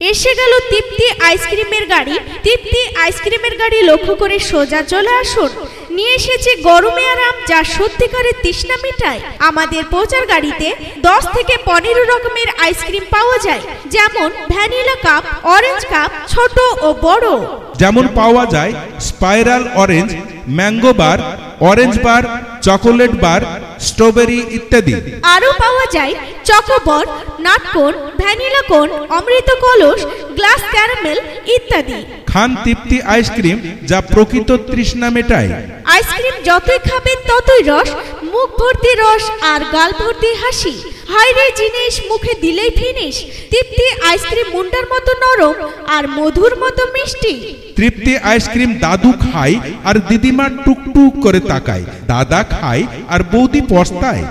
এসে গেল তৃপ্তি আইসক্রিমের গাড়ি। তৃপ্তি আইসক্রিমের গাড়ি লক্ষ্য করে সোজা চলে আসুন। নিয়ে এসেছে গরমে আরাম, যা সত্যিকারের তৃষ্ণা মেটায়। আমাদের পৌঁছার গাড়িতে 10 থেকে 15 রকমের আইসক্রিম পাওয়া যায়, যেমন ভ্যানিলা কাপ, অরেঞ্জ কাপ, ছোট ও বড়। যেমন পাওয়া যায় spiral orange, mango bar, orange bar, chocolate bar, strawberry ইত্যাদি। আরও পাওয়া যায় চকোবর, নাটকোন, ভ্যানিলা কোন, অমৃত কলস, গ্লাস ক্যারামেল ইত্যাদি। খান তৃপ্তি আইসক্রিম, যা প্রকৃত তৃষ্ণা মেটায়। আইসক্রিম যতই খাবেন ততই রস, মুখ ভর্তি রস আর গাল ভর্তি হাসি। হায়রে জিনিস, মুখে দিলেই ফিনিশ। তৃপ্তি আইসক্রিম মুন্ডার মতো নরম আর মধুর মতো মিষ্টি। তৃপ্তি আইসক্রিম দাদু খায় আর দিদিমা টুকটুক করে তাকায়। দাদা খায় আর বৌদি পস্তায়।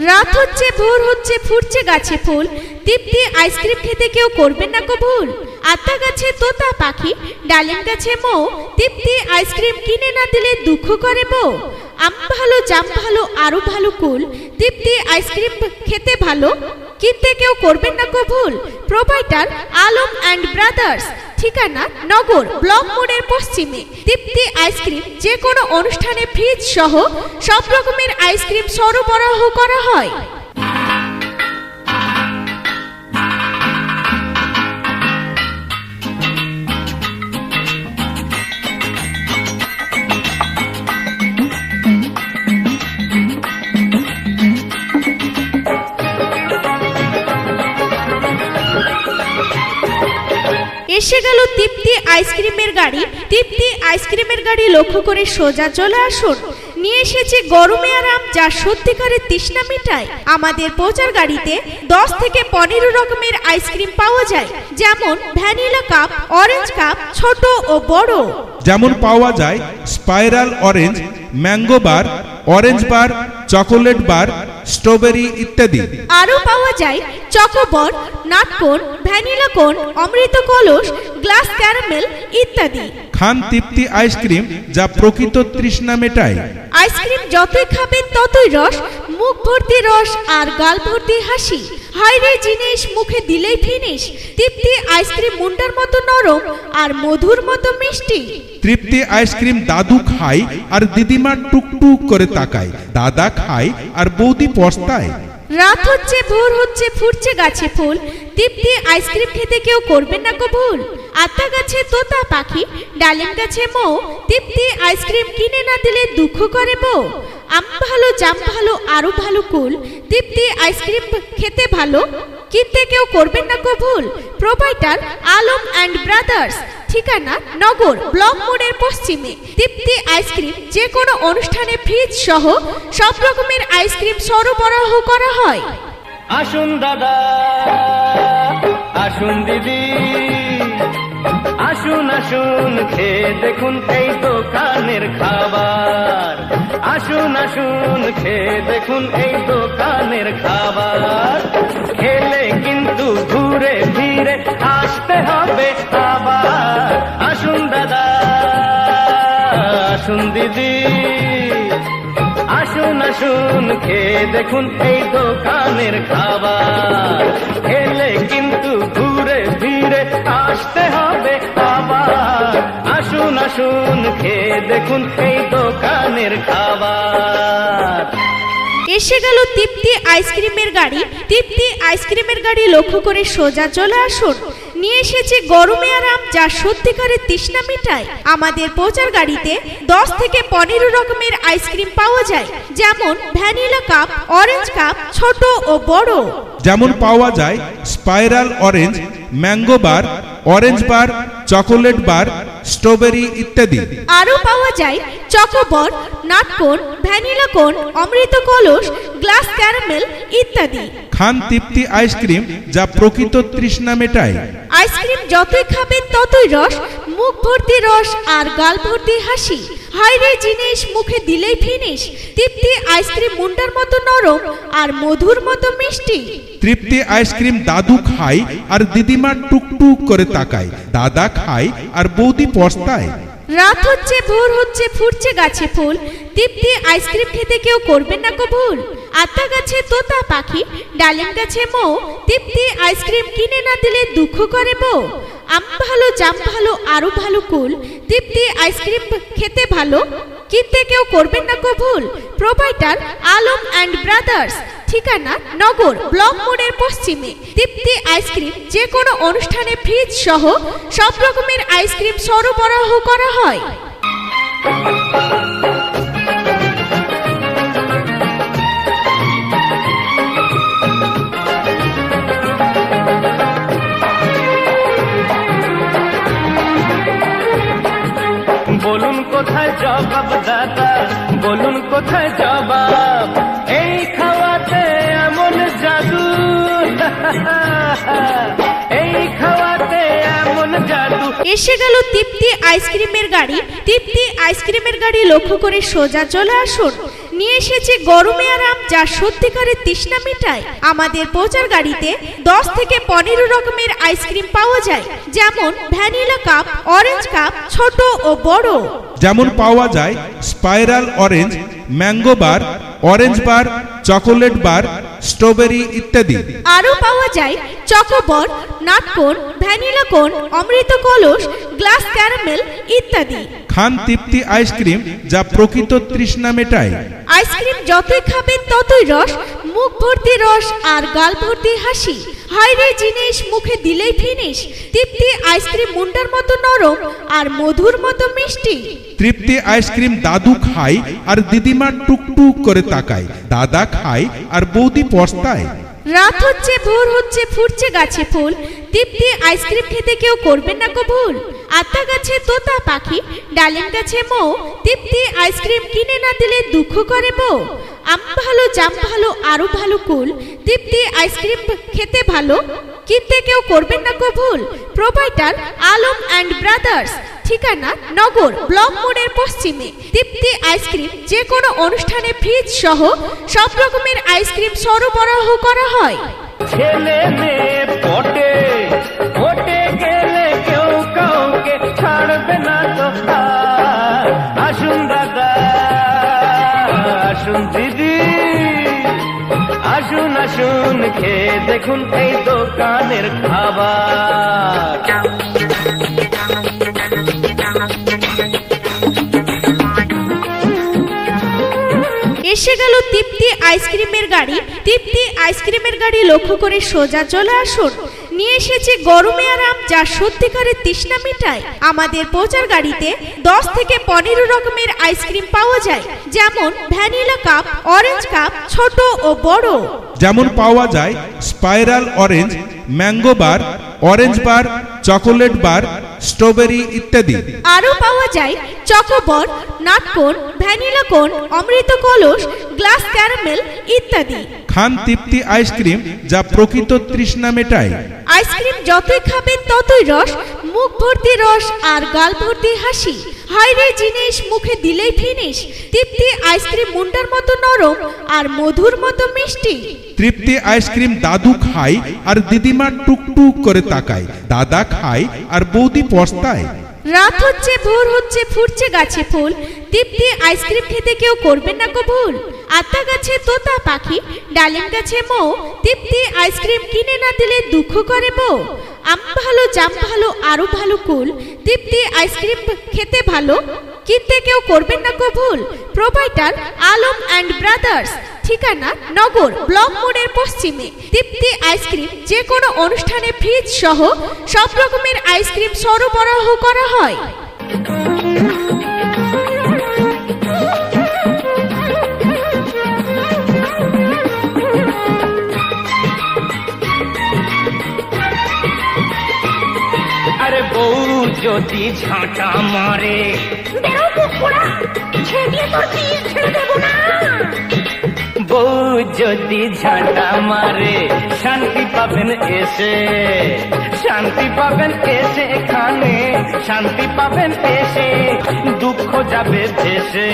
রাত হচ্ছে, ভোর হচ্ছে, ফুটছে গাছে ফুল। তৃপ্তি আইসক্রিম খেতে কেউ করবেন না কবুল। আতা গাছে তোতা পাখি, ডালিম গাছে মৌ। তৃপ্তি আইসক্রিম কিনে না দিলে দুঃখ করে বউ। আম ভালো, জাম ভালো, আরো ভালো কুল। তৃপ্তি আইসক্রিম খেতে ভালো, কিনতে কেউ করবেন না কবুল। প্রোভাইডার আলম অ্যান্ড ব্রাদার্স, ঠিকানা নগর ব্লক মোড়ের পশ্চিমে। তৃপ্তি আইসক্রিম যে কোনো অনুষ্ঠানে ফ্রিজ সহ সব রকমের আইসক্রিম সরবরাহ করা হয়। এসে গেল তৃপ্তি আইসক্রিমের গাড়ি। তৃপ্তি আইসক্রিমের গাড়ি লক্ষ্য করে সোজা চলে আসুন। নিয়ে এসেছে গরমে আরাম, যা সত্যিকারের তৃষ্ণা মেটায়। আমাদের পৌঁছার গাড়িতে 10 থেকে 15 রকমের আইসক্রিম পাওয়া যায়, যেমন ভ্যানিলা কাপ, অরেঞ্জ কাপ, ছোট ও বড়। যেমন পাওয়া যায় spiral orange, mango bar, orange bar, chocolate bar, strawberry ইত্যাদি। আরও পাওয়া যায় চকোবর, নাটকোন, ভ্যানিলা কোন, অমৃত কলস, গ্লাস ক্যারামেল ইত্যাদি। খান তৃপ্তি আইসক্রিম, যা প্রকৃত তৃষ্ণা মেটায়। আইসক্রিম যতই খাবেন ততই রস, মুখ ভর্তি রস আর গাল ভর্তি হাসি। হায়রে জিনিস, মুখে দিলেই ফিনিশ। তৃপ্তি আইসক্রিম মুন্ডার মতো নরম আর মধুর মতো মিষ্টি। তৃপ্তি আইসক্রিম দাদু খায় আর দিদিমা টুকটুক করে তাকায়। দাদা খায় আর বৌদি পস্তায়। রাত হচ্ছে, ভোর হচ্ছে, ফুটছে গাছে ফুল। তৃপ্তি আইসক্রিম খেতে কেউ করবেন না কবুল। আতা গাছে তোতা পাখি, ডালিম গাছে মৌ। তৃপ্তি আইসক্রিম কিনে না দিলে দুঃখ করে বউ। আম ভালো, জাম ভালো, আরো ভালো কুল। তৃপ্তি আইসক্রিম খেতে ভালো, কিনতে কেউ করবেন না কবুল। প্রোভাইডার আলম অ্যান্ড ব্রাদার্স, ঠিকানা নগর ব্লক মোড়ের পশ্চিমে। তৃপ্তি আইসক্রিম যে কোনো অনুষ্ঠানে ফ্রিজ সহ সব রকমের আইসক্রিম সরবরাহ করা হয়। আসুন দাদা, আসুন দিদি, আসুন আসুন খেয়ে দেখুন এই দোকানের খাবার। আসুন আসুন খেয়ে দেখুন এই দোকানের খাবার। খেলে কিন্তু ঘুরে ফিরে আসতে হবে আবার। আসুন দাদা, আসুন দিদি, আসুন আসুন খেয়ে দেখুন এই দোকানের খাবার। খেলে কিন্তু ঘুরে ফিরে আসতে হবে আবার। আসুন আসুন খেয়ে দেখুন এই দোকানের খাবার। এসে গেল তৃপ্তি আইসক্রিমের গাড়ি। তৃপ্তি আইসক্রিমের গাড়ি লক্ষ্য করে সোজা চলে আসুন। নিয়ে এসেছে গরমে আরাম, যা সত্যিকারের তৃষ্ণা মেটায়। আমাদের পৌঁছার গাড়িতে 10 থেকে 15 রকমের আইসক্রিম পাওয়া যায়, যেমন ভ্যানিলা কাপ, অরেঞ্জ কাপ, ছোট ও বড়। যেমন পাওয়া যায় spiral orange, mango bar, orange bar, chocolate bar, strawberry ইত্যাদি। আরও পাওয়া যায় চকোবর, নাটকোন, ভ্যানিলা কোন, অমৃত কলস, গ্লাস ক্যারামেল ইত্যাদি। খান তৃপ্তি আইসক্রিম, যা প্রকৃত তৃষ্ণা মেটায়। আইসক্রিম যতই খাবেন ততই রস, মুখ ভর্তি রস আর গাল ভর্তি হাসি। হায়রে জিনিস, মুখে দিলেই ফিনিশ। তৃপ্তি আইসক্রিম মুন্ডার মতো নরম আর মধুর মতো মিষ্টি। তৃপ্তি আইসক্রিম দাদু খায় আর দিদিমা টুকটুক করে তাকায়। দাদা খায় আর বৌদি পস্তায়। রাত হচ্ছে ভোর হচ্ছে ফুটছে গাছে ফুল তৃপ্তি আইসক্রিম খেতে কেউ করবেন না কবুল আতা গাছে তোতা পাখি ডালিম গাছে মৌ তৃপ্তি আইসক্রিম কিনে না দিলে দুঃখ করে বউ আম ভালো জাম ভালো আরো ভালো কুল তৃপ্তি আইসক্রিম খেতে ভালো কিনতে কেউ করবেন না কবুল প্রোভাইডার আলম অ্যান্ড ব্রাদার্স ঠিকানা নগর ব্লক মোড়ের পশ্চিমে তৃপ্তি আইসক্রিম যে কোনো অনুষ্ঠানে ফ্রিজ সহ সব রকমের আইসক্রিম সরবরাহ করা হয়। বলুন কোথায় জবাব দাদা বলুন কোথায় জবাব এই খাওয়াতে এমন জাদু এই খাওয়াতে এমন জাদু এসে গেল তৃপ্তি আইসক্রিমের গাড়ি তৃপ্তি আইসক্রিমের গাড়ি লক্ষ্য করে সোজা চলে আসুন নিয়ে এসেছে গরমে আরাম যা সত্যিকারের তৃষ্ণা মেটায় আমাদের পৌঁছার গাড়িতে 10 থেকে 15 রকমের আইসক্রিম পাওয়া যায় যেমন ভ্যানিলা কাপ অরেঞ্জ কাপ ছোট ও বড় যেমন পাওয়া যায় spiral orange mango bar orange bar chocolate bar strawberry ইত্যাদি আরো পাওয়া যায় চকোবর নাটকোন ভ্যানিলা কোন অমৃত কলস গ্লাস ক্যারামেল ইত্যাদি খান তৃপ্তি আইসক্রিম যা প্রকৃত তৃষ্ণা মেটায় আইসক্রিম যতই খাবেন ততই রস মুখ ভর্তি রস আর গাল ভর্তি হাসি হায়রে জিনিস মুখে দিলেই ফিনিশ তৃপ্তি আইসক্রিম মুন্ডার মতো নরম আর মধুর মতো মিষ্টি তৃপ্তি আইসক্রিম দাদু খায় আর দিদিমা টুকটুক করে তাকায় দাদা খায় আর বৌদি পস্তায় রাত হচ্ছে ভোর হচ্ছে ফুটছে গাছে ফুল তৃপ্তি আইসক্রিম খেতে কেউ করবেন না কবুল আতা গাছে তোতা পাখি ডালিম গাছে মৌ তৃপ্তি আইসক্রিম কিনে না দিলে দুঃখ করে বউ আম ভালো জাম ভালো আরো ভালো কুল তৃপ্তি আইসক্রিম খেতে ভালো কিনতে কেউ করবেন না কবুল প্রোভাইডার আলম অ্যান্ড ব্রাদার্স ঠিকানা নগর ব্লক মোড়ের পশ্চিমে তৃপ্তি আইসক্রিম যে কোনো অনুষ্ঠানে ফ্রিজ সহ সব রকমের আইসক্রিম সরবরাহ করা হয়। ছেলে মেয়ে পটে পটে গেলে কেউ কাউকে ছাড়বে না তো আসুন দাদা আসুন দিদি আসুন আসুন খেয়ে দেখুন এই দোকানের খাবার এসে গেল তৃপ্তি আইসক্রিমের গাড়ি তৃপ্তি আইসক্রিমের গাড়ি লক্ষ্য করে সোজা চলে আসুন নিয়ে এসেছে গরমে আরাম যা সত্যিকারের তৃষ্ণা মেটায় আমাদের পৌঁছার গাড়িতে 10 থেকে 15 রকমের আইসক্রিম পাওয়া যায় যেমন ভ্যানিলা কাপ অরেঞ্জ কাপ ছোট ও বড় যেমন পাওয়া যায় spiral orange mango bar orange bar chocolate bar strawberry ইত্যাদি আরো পাওয়া যায় চকোবর নাটকোন ভ্যানিলা কোন অমৃত কলস গ্লাস ক্যারামেল ইত্যাদি খান তৃপ্তি আইসক্রিম যা প্রকৃত তৃষ্ণা মেটায় আইসক্রিম যতই খাবেন ততই রস মুখ ভর্তি রস আর গাল ভর্তি হাসি হায়রে জিনিস মুখে দিলেই ফিনিশ তৃপ্তি আইসক্রিম মুন্ডার মতো নরম আর মধুর মতো মিষ্টি তৃপ্তি আইসক্রিম দাদু খায় আর দিদিমা টুকটুক করে তাকায় দাদা খায় আর বৌদি পস্তায় রাত হচ্ছে ভোর হচ্ছে ফুটছে গাছে ফুল তৃপ্তি আইসক্রিম খেতে কেউ করবেন না কবুল আতা গাছে তোতা পাখি ডালিম গাছে মৌ তৃপ্তি আইসক্রিম কিনে না দিলে দুঃখ করে বউ আম ভালো জাম ভালো আরো ভালো কুল তৃপ্তি আইসক্রিম খেতে ভালো কিনতে কেউ করবেন না কবুল প্রোভাইডার আলম অ্যান্ড ব্রাদার্স ঠিকানা নগর ব্লক মোড়ের পশ্চিমে তৃপ্তি আইসক্রিম যে কোনো অনুষ্ঠানে ফ্রিজ সহ সব রকমের আইসক্রিম সরবরাহ করা হয়। আরে বউ যদি ঝাঁটা মারে বউ যদি ঝাঁটা মারে শান্তি পাবেন এসে শান্তি পাবেন এসে এখানে শান্তি পাবেন এসে দুঃখ যাবে ভেসে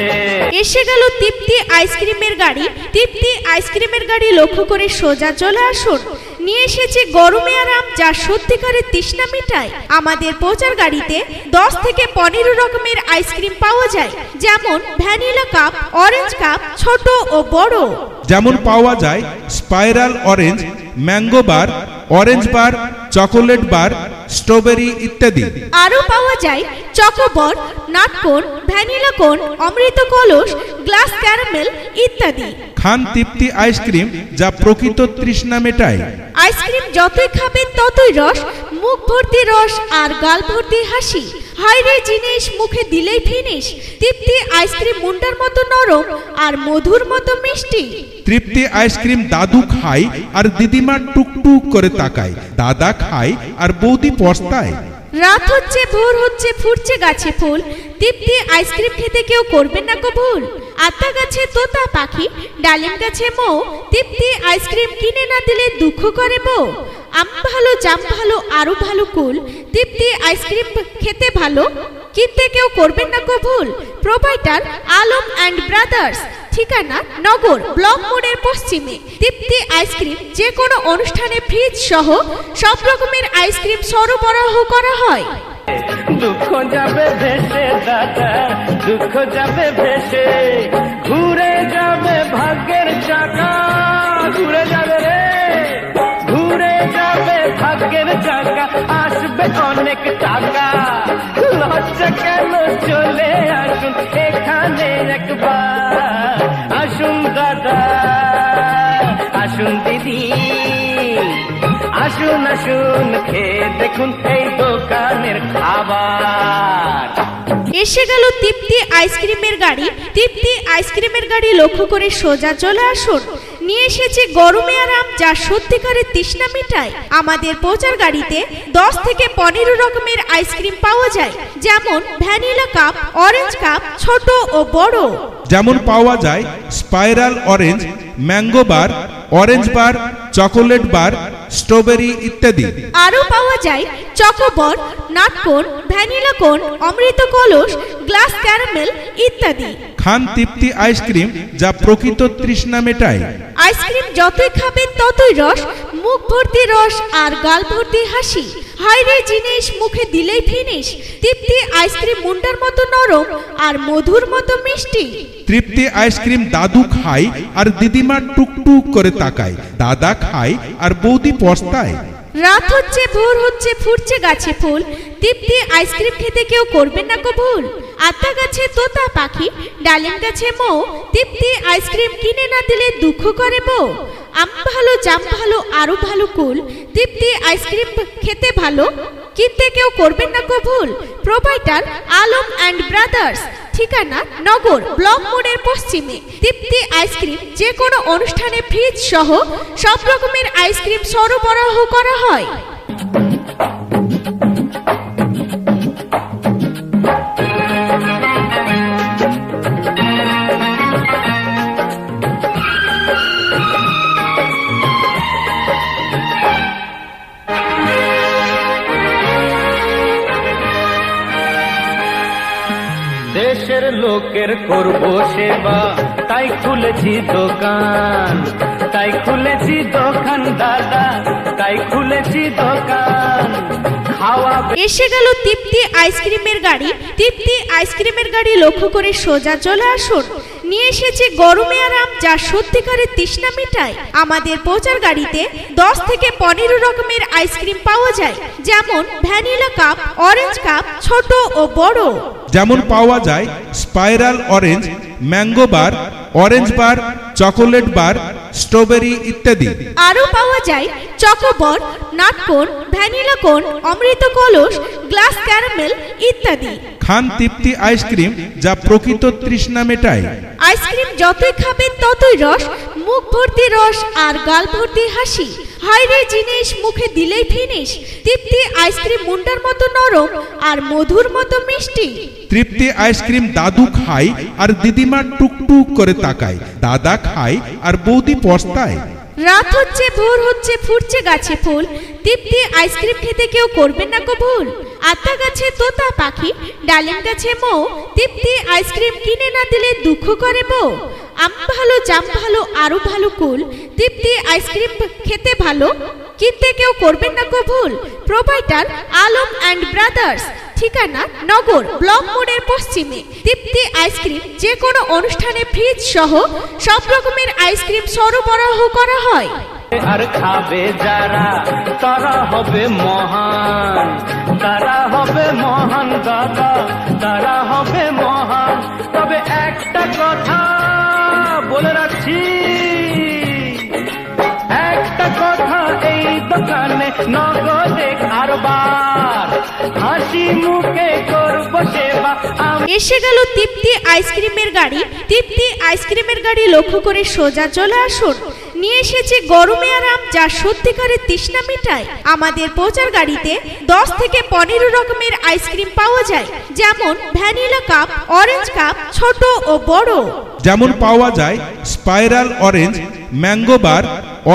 এসে গেল তৃপ্তি আইসক্রিমের গাড়ি তৃপ্তি আইসক্রিমের গাড়ি লক্ষ্য করে সোজা চলে আসুন নিয়ে এসেছে গরমে আরাম যা সত্যিকারের তৃষ্ণা মেটায়। আমাদের প্রচার গাড়িতে 10 থেকে 15 রকমের আইসক্রিম পাওয়া যায়, যেমন ভ্যানিলা কাপ, অরেঞ্জ কাপ, ছোট ও বড়। যেমন পাওয়া যায় spiral orange, mango bar, orange bar, chocolate bar, strawberry ইত্যাদি। আরও পাওয়া যায় চকোবর, নাটকোন, ভ্যানিলা কোন, অমৃত কলস, গ্লাস ক্যারামেল ইত্যাদি। খান তৃপ্তি আইসক্রিম যা প্রকৃত তৃষ্ণা মেটায়। আইসক্রিম যতই খাবেন ততই রস, মুখ ভর্তি রস আর গাল ভর্তি হাসি। হায়রে জিনিস মুখে দিলেই ফিনিশ। তৃপ্তি আইসক্রিম মুন্ডার মতো নরম আর মধুর মতো মিষ্টি। তৃপ্তি আইসক্রিম দাদু খায় আর দিদিমা টুকটুক করে তাকায়। দাদা খায় আর বৌদি পস্তায়। রাত হচ্ছে, ভোর হচ্ছে, ফুটছে গাছে ফুল। তৃপ্তি আইসক্রিম খেতে কেউ করবেন না কবুল। আতা গাছে তোতা পাখি, ডালিম গাছে মৌ। তৃপ্তি আইসক্রিম কিনে না দিলে দুঃখ করে বউ। আম ভালো, জাম ভালো, আরো ভালো কুল। তৃপ্তি আইসক্রিম খেতে ভালো, কিনতে কেউ করবেন না কবুল। প্রোভাইডার আলম অ্যান্ড ব্রাদার্স, ঠিকানা নগর ব্লক মোড়ের পশ্চিমে। তৃপ্তি আইসক্রিম যে কোনো অনুষ্ঠানে ফ্রিজ সহ সব রকমের আইসক্রিম সরবরাহ করা হয়। দুঃখ যাবে ভেসে দাদা, দুঃখ যাবে ভেসে, ঘুরে যাবে ভাগ্যের চাকা, ঘুরে যাবে রে, ঘুরে যাবে ভাগ্যের চাকা, আসবে অনেক টাকা। লজ্জা কেন, চলে আসুন এখানে একবার, আসুন দাদা, আসুন দিদি, আসুন আসুন খেয়ে দেখুন এই দোকানের খাবার। এসে গেল তৃপ্তি আইসক্রিমের গাড়ি। তৃপ্তি আইসক্রিমের গাড়ি লক্ষ্য করে সোজা চলে আসুন। নিয়ে এসেছে গরমে আরাম যা সত্যিকারের তৃষ্ণা মেটায়। আমাদের প্রচার গাড়িতে 10 থেকে 15 রকমের আইসক্রিম পাওয়া যায়, যেমন ভ্যানিলা কাপ, অরেঞ্জ কাপ, ছোট ও বড়। যেমন পাওয়া যায় spiral orange, mango bar, orange bar, chocolate bar, strawberry ইত্যাদি। আরও পাওয়া যায় চকোবর, নাটকোন, ভ্যানিলা কোন, অমৃত কলস, গ্লাস ক্যারামেল ইত্যাদি। খান তৃপ্তি আইসক্রিম যা প্রকৃত তৃষ্ণা মেটায়। আইসক্রিম যতই খাবেন ততই রস, মুখ ভর্তি রস আর গাল ভর্তি হাসি। হায়রে জিনিস মুখে দিলেই ফিনিশ। তৃপ্তি আইসক্রিম মুন্ডার মতো নরম আর মধুর মতো মিষ্টি। তৃপ্তি আইসক্রিম দাদু খায় আর দিদিমা টুকটুক করে তাকায়। দাদা খায় আর বৌদি পস্তায়। রাত হচ্ছে, ভোর হচ্ছে, ফুটছে গাছে ফুল। তৃপ্তি আইসক্রিম খেতে কেউ করবেন না কবুল। আতা গাছে তোতা পাখি, ডালিম গাছে মৌ। তৃপ্তি আইসক্রিম কিনে না দিলে দুঃখ করে বউ। আম ভালো, জাম ভালো, আরো ভালো কুল। তৃপ্তি আইসক্রিম খেতে ভালো, কিনতে কেউ করবেন না কবুল। প্রোভাইডার আলম অ্যান্ড ব্রাদার্স, ঠিকানা নগর ব্লক মোড়ের পশ্চিমে। তৃপ্তি আইসক্রিম যে কোনো অনুষ্ঠানে ফ্রিজ সহ সব রকমের আইসক্রিম সরবরাহ করা হয়। দেশের লোকের করব সেবা, তাই খুলেছি দোকান, তাই খুলেছি দোকান দাদা, তাই খুলেছি দোকান। খাওয়া এসে গেল তৃপ্তি আইসক্রিমের গাড়ি। তৃপ্তি আইসক্রিমের গাড়ি লক্ষ্য করে সোজা চলে আসুন। নিয়ে এসেছে গরমে আরাম যা সত্যিকারের তৃষ্ণা মেটায়। আমাদের প্রচার গাড়িতে 10 থেকে 15 রকমের আইসক্রিম পাওয়া যায়, যেমন ভ্যানিলা কাপ, অরেঞ্জ কাপ, ছোট ও বড়। যেমন পাওয়া যায় spiral orange, mango bar, orange bar, chocolate bar, strawberry ইত্যাদি। আরও পাওয়া যায় চকোবর, নাটকোন, ভ্যানিলা কোন, অমৃত কলস, গ্লাস ক্যারামেল ইত্যাদি। খান তৃপ্তি আইসক্রিম যা প্রকৃত তৃষ্ণা মেটায়। আইসক্রিম যতই খাবেন ততই রস, মুখ ভর্তি রস আর গাল ভর্তি হাসি। হায়রে জিনিস মুখে দিলেই ফিনিশ। তৃপ্তি আইসক্রিম মুন্ডার মতো নরম আর মধুর মতো মিষ্টি। তৃপ্তি আইসক্রিম দাদু খায় আর দিদিমা টুকটুক করে তাকায়। দাদা খায় আর বৌদি পস্তায়। রাত হচ্ছে, ভোর হচ্ছে, ফুটছে গাছে ফুল। তৃপ্তি আইসক্রিম খেতে কেউ করবেন না কবুল। আতা গাছে তোতা পাখি, ডালিম গাছে মৌ। তৃপ্তি আইসক্রিম কিনে না দিলে দুঃখ করে বউ। আম ভালো, জাম ভালো, আরো ভালো কুল। তৃপ্তি আইসক্রিম খেতে ভালো, কিনতে কেউ করবেন না কবুল। প্রোপাইটার আলম অ্যান্ড ব্রাদার্স, ঠিকানা নগর ব্লক মোড়ের পশ্চিমে। তৃপ্তি আইসক্রিম যে কোনো অনুষ্ঠানে ফ্রিজ সহ সব রকমের আইসক্রিম সরবরাহ করা হয়। আর খাবে যারা তারা হবে মহান, তারা হবে মহান দাদা, তারা হবে মহান। তবে একটা কথা বলে রাখছি, একটা কথা, এই দোকানে নগদে কারবার, হাসি মুখে করবো সেবা। এসে গেল তৃপ্তি আইসক্রিমের গাড়ি। তৃপ্তি আইসক্রিমের গাড়ি লক্ষ্য করে সোজা চলে আসুন। নিয়ে এসেছে গরমে আরাম, যা সত্যিকারের তৃষ্ণা মিটায়। আমাদের প্রচার গাড়িতে 10 থেকে 15 রকমের আইসক্রিম পাওয়া যায়, যেমন ভ্যানিলা কাপ, অরেঞ্জ কাপ, ছোট ও বড়। যেমন পাওয়া যায় spiral orange, mango bar,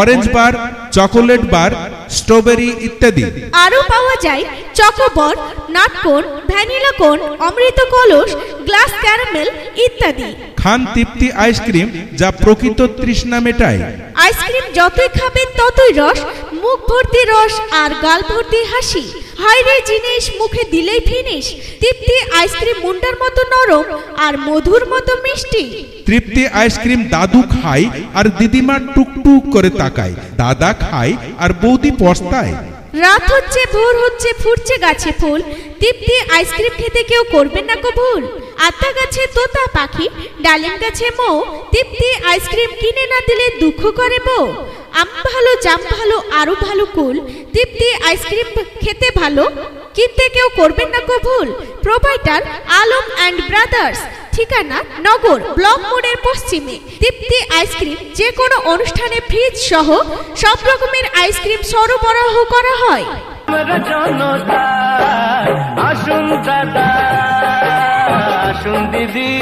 orange bar, chocolate bar, strawberry ইত্যাদি। আরও পাওয়া যায় চকোবর, নাটকোন, ভ্যানিলা কোন, অমৃত কলস, গ্লাস ক্যারামেল ইত্যাদি। খান তৃপ্তি আইসক্রিম, যা প্রকৃত তৃষ্ণা মেটায়। আইসক্রিম যতই খাবেন ততই রস, মুখ ভর্তি রস আর গাল ভর্তি হাসি। হায়রে জিনিস, মুখে দিলেই ফিনিশ। তৃপ্তি আইসক্রিম মুন্ডার মতো নরম আর মধুর মতো মিষ্টি। তৃপ্তি আইসক্রিম দাদু খায় আর দিদিমা টুকটুক করে তাকায়, দাদা খায় আর বৌদি পস্তায়। রাত হচ্ছে, ভোর হচ্ছে, ফুটছে গাছে ফুল। তৃপ্তি আইসক্রিম খেতে কেউ করবেন না কবুল। আতা গাছে তোতা পাখি, ডালিম গাছে মৌ। তৃপ্তি আইসক্রিম কিনে না দিলে দুঃখ করে বউ। আম ভালো, জাম ভালো, আরো ভালো কুল। তৃপ্তি আইসক্রিম খেতে ভালো, কিনতে কেউ করবেন না কবুল। প্রোপাইটার আলম অ্যান্ড ব্রাদার্স, ঠিকানা নগর ব্লক মোড়ের পশ্চিমে। তৃপ্তি আইসক্রিম যে কোনো অনুষ্ঠানে ফ্রিজ সহ সব রকমের আইসক্রিম সরবরাহ করা হয়। আমরা জনতা, আসুন দাদা, আসুন দিদি,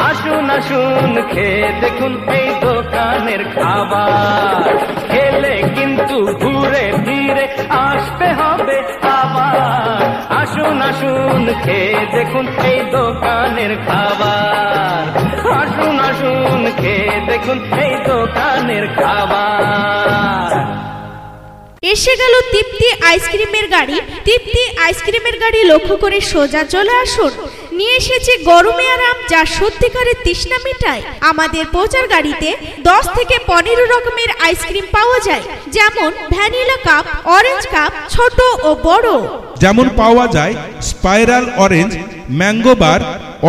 আসুন আসুন খেয়ে দেখুন এই দোকানের খাবার। খেলে কিন্তু ঘুরে ফিরে আসতে হবে আবার। আসুন আসুন খেয়ে দেখুন এই দোকানের খাবার। আসুন আসুন খেয়ে দেখুন এই দোকানের খাবার। এসে গেল তৃপ্তি আইসক্রিমের গাড়ি। তৃপ্তি আইসক্রিমের গাড়ি লক্ষ্য করে সোজা চলে আসুন। নিয়ে এসেছে গরমে আরাম, যা সত্যিকারের তৃষ্ণা মিটায়। আমাদের প্রচার গাড়িতে 10 থেকে 15 রকমের আইসক্রিম পাওয়া যায়, যেমন ভ্যানিলা কাপ, অরেঞ্জ কাপ, ছোট ও বড়। যেমন পাওয়া যায় spiral orange, mango bar,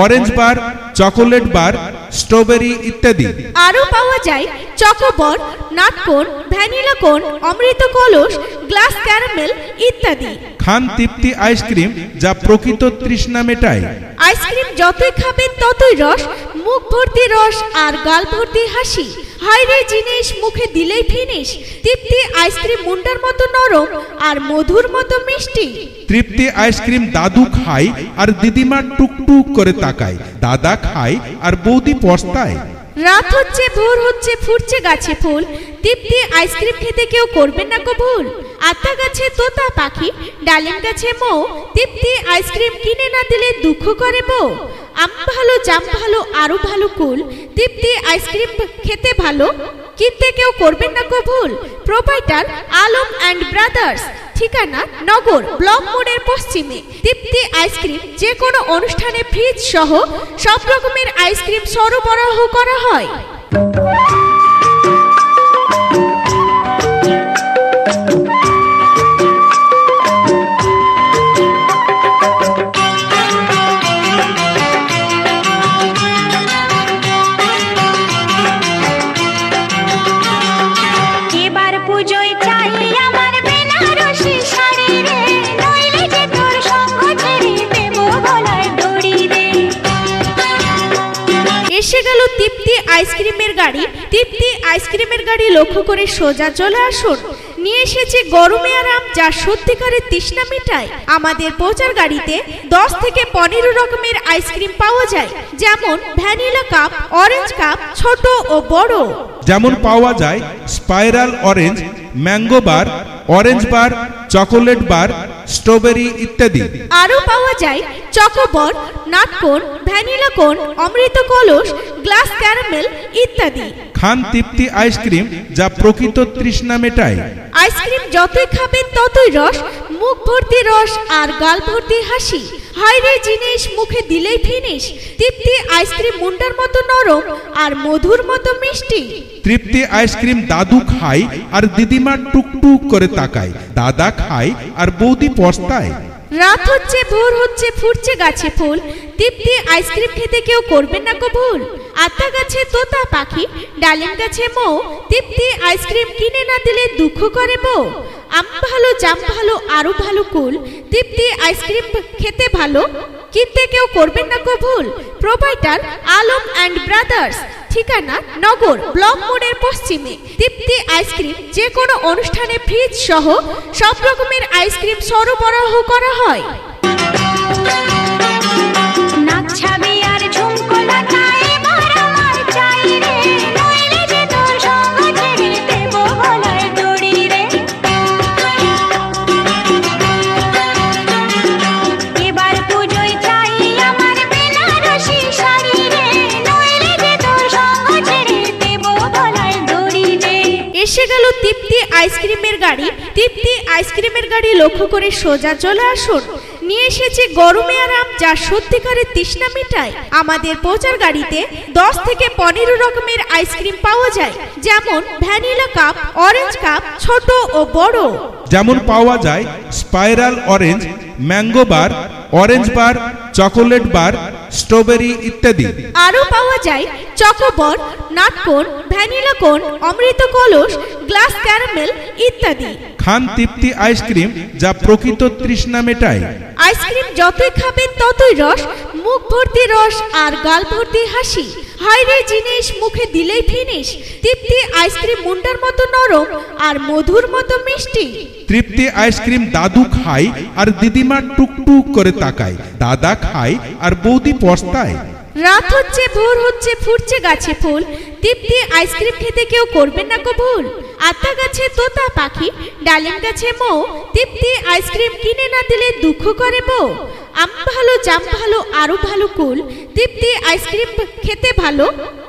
orange bar, chocolate bar, strawberry ইত্যাদি। আরও পাওয়া যায় চকোবর, নাটকোন, ভ্যানিলা কোন, অমৃত কলস, গ্লাস ক্যারামেল ইত্যাদি। খান তৃপ্তি আইসক্রিম, যা প্রকৃত তৃষ্ণা মেটায়। আইসক্রিম যতই খাবেন ততই রস, মুখ ভর্তি রস আর গাল ভর্তি হাসি। হায়রে জিনিস, মুখে দিলেই ফিনিশ। তৃপ্তি আইসক্রিম মুন্ডার মতো নরম আর মধুর মতো মিষ্টি। তৃপ্তি আইসক্রিম দাদু খায় আর দিদিমা টুকটুক করে তাকায়, দাদা খায় আর বৌদি পস্তায়। রাত হচ্ছে, ভোর হচ্ছে, ফুটছে গাছে ফুল। তৃপ্তি আইসক্রিম খেতে কেউ করবেন না কবুল। আতা গাছে তোতা পাখি, ডালিম গাছে মৌ। তৃপ্তি আইসক্রিম কিনে না দিলে দুঃখ করে বউ। আম ভালো, জাম ভালো, আরো ভালো কুল। তৃপ্তি আইসক্রিম খেতে ভালো, কিনতে কেউ করবেন না কবুল। প্রোপাইটার আলম অ্যান্ড ব্রাদার্স, ঠিকানা নগর ব্লক মোড়ের পশ্চিমে। তৃপ্তি আইসক্রিম যে কোনো অনুষ্ঠানে ফ্রিজ সহ সব রকমের আইসক্রিম সরবরাহ করা হয়। এবার পুজোয় চাই আমার বেনারসি শাড়ি রে, নইলে যে তোর সঙ্গ ছেড়ে দেব গলায় দড়ি রে। এসে গেল তৃপ্তি আইসক্রিমের গাড়ি। তৃপ্তি আইসক্রিমের গাড়ি লক্ষ্য করে সোজা চলে আসুন। নিয়ে এসেছে গরমে আরাম, যা সত্যিকারের তৃষ্ণা মিটায়। আমাদের প্রচার গাড়িতে 10 থেকে 15 রকমের আইসক্রিম পাওয়া যায়, যেমন ভ্যানিলা কাপ, অরেঞ্জ কাপ, ছোট ও বড়। যেমন পাওয়া যায় spiral orange, mango bar, orange bar, chocolate bar, strawberry ইত্যাদি। আরও পাওয়া যায় চকোবর, নাটকোন, ভ্যানিলা কোন, অমৃত কলস, গ্লাস ক্যারামেল ইত্যাদি। খান তৃপ্তি আইসক্রিম, যা প্রকৃত তৃষ্ণা মেটায়। আইসক্রিম যতই খাবেন ততই রস, মুখ ভর্তি রস আর গাল ভর্তি হাসি। হায়রে জিনিস মুখে দিলেই ফিনিশ, তৃপ্তি আইসক্রিম মুন্ডার মতো নরম আর মধুর মতো মিষ্টি। তৃপ্তি আইসক্রিম দাদু খায় আর দিদিমা টুকটুক করে তাকায়, দাদা খায় আর বৌদি পস্তায়। রাত হচ্ছে, ভোর হচ্ছে, ফুটছে গাছে ফুল, তৃপ্তি আইসক্রিম খেতে কেউ করবেন না কবুল। আতা গাছে তোতা পাখি, ডালিম গাছে মৌ, তৃপ্তি আইসক্রিম কিনে না দিলে দুঃখ করে বউ। আম ভালো, জাম ভালো, আরো ভালো কুল, তৃপ্তি আইসক্রিম খেতে ভালো, কিনতে কেউ করবেন না কবুল। প্রোভাইডার আলম অ্যান্ড ব্রাদার্স, ঠিকানা নগর ব্লক মোড়ের পশ্চিমে। তৃপ্তি আইসক্রিম যে কোনো অনুষ্ঠানে ফ্রিজ সহ সব রকমের আইসক্রিম সরবরাহ করা হয়। নাক ছাবি আর ঝুমকো লতা এবার আমার চাই রে, নইলে যে তোর সঙ্গ ছেড়ে দেব গলায় দড়ি রে। এবার পুজোয় চাই আমার বেনারসি শাড়ি রে, নইলে যে তোর সঙ্গ ছেড়ে দেব গলায় দড়ি রে। এসে গেল তৃপ্তি আইসক্রিমের গাড়ি, তৃপ্তি আইসক্রিমের গাড়ি লক্ষ্য করে সোজা চলে আসুন। নিয়ে এসেছে গরমে আরাম, যা সত্যিকারের তৃষ্ণা মেটায়। আমাদের পৌঁছার গাড়িতে 10 থেকে 15 রকমের আইসক্রিম পাওয়া যায়, যেমন ভ্যানিলা কাপ, অরেঞ্জ কাপ, ছোট ও বড়। যেমন পাওয়া যায় spiral orange, mango bar, orange bar, chocolate bar, strawberry ইত্যাদি। আরও পাওয়া যায় চকোবর, নাটকোন, ভ্যানিলা কোন, অমৃত কলস, গ্লাস ক্যারামেল ইত্যাদি। খান তৃপ্তি আইসক্রিম, যা প্রকৃত তৃষ্ণা মেটায়। আইসক্রিম যতই খাবেন ততই রস, মুখ ভর্তি রস আর গাল ভর্তি হাসি। হায়রে জিনিস মুখে দিলেই ফিনিশ, তৃপ্তি আইসক্রিম মুন্ডার মতো নরম আর মধুর মতো মিষ্টি। তৃপ্তি আইসক্রিম দাদু খায় আর দিদিমা টুকটুক করে তাকায়, দাদা খায় আর বৌদি পস্তায়। রাত হচ্ছে, ভোর হচ্ছে, ফুটছে গাছে ফুল, তৃপ্তি আইসক্রিম খেতে কেউ করবেন না কবুল। আতা গাছে তোতা পাখি, ডালিম গাছে মৌ, তৃপ্তি আইসক্রিম কিনে না দিলে দুঃখ করে বউ। আম ভালো, জাম ভালো, আরো ভালো কুল, তৃপ্তি আইসক্রিম খেতে ভালো,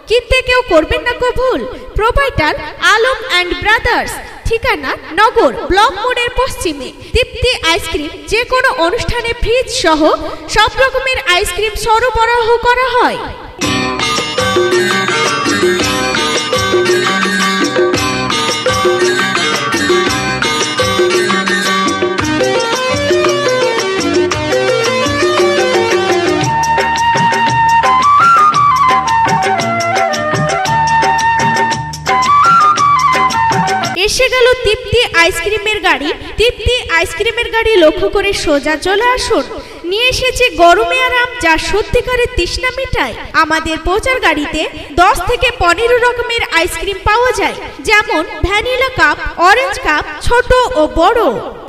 কিনতে কেউ করবেন না কবুল। প্রোভাইডার আলম অ্যান্ড ব্রাদার্স, ঠিকানা নগর ব্লক মোড়ের পশ্চিমে। তৃপ্তি আইসক্রিম যে কোনো অনুষ্ঠানে ফ্রিজ সহ সব রকমের আইসক্রিম সরবরাহ করা হয়। এসে গেল তৃপ্তি আইসক্রিমের গাড়ি, তৃপ্তি আইসক্রিমের গাড়ি লক্ষ্য করে সোজা চলে আসুন। নিয়ে এসেছে গরমে আরাম, যা সত্যিকারের তৃষ্ণা মেটায়। আমাদের পৌঁছার গাড়িতে 10 থেকে 15 রকমের আইসক্রিম পাওয়া যায়, যেমন ভ্যানিলা কাপ, অরেঞ্জ কাপ, ছোট ও বড়।